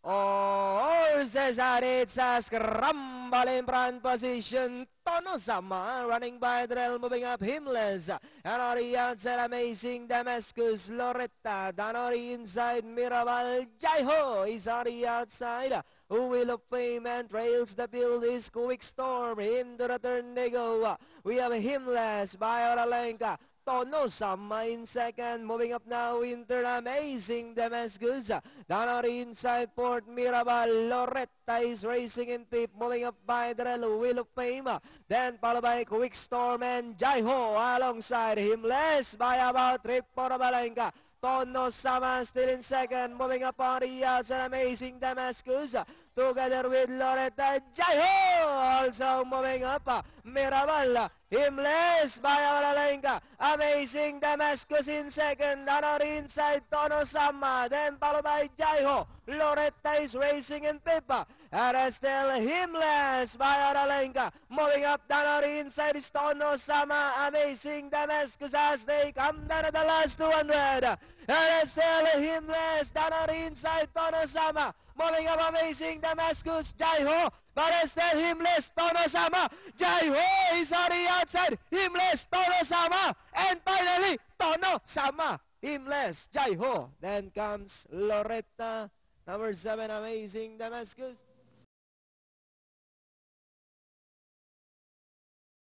Cesar, it's a scramble in front position. Tono Sama running by Drell, moving up Himles. Danori outside, amazing Damascus. Loretta, Danori inside, Mirabal. Jaiho is on the outside. Wheel of Fame and trails the field is Quick Storm. Into the turn they go. We have Himles by Oralenka. Tono Sama in second, moving up now Winter, amazing Damascus. Danori inside Port Mirabal. Loretta is racing in fifth, moving up by Drello, Wheel of Fame. Then followed by Quick Storm and Jaiho alongside him, less by about 3 for Balenka. Tono Sama still in second, moving up on the outside, amazing Damascus. Together with Loretta, Jaiho also moving up. Mirabal, Himles by Alalenka. Amazing Damascus in second. Danori inside Tono Sama. Then followed by Jaiho. Loretta is racing in fifth. And still Himles by Alalenka. Moving up Danori inside is Tono Sama. Amazing Damascus as they come down at the last 200. And still Himles. Danori inside Tono Sama. Moving up amazing Damascus, Jaiho, but instead Himles, Tono Sama, Jaiho is on the outside, Himles, Tono Sama, and finally, Tono Sama, Himles, Jaiho. Then comes Loretta, number 7, amazing Damascus.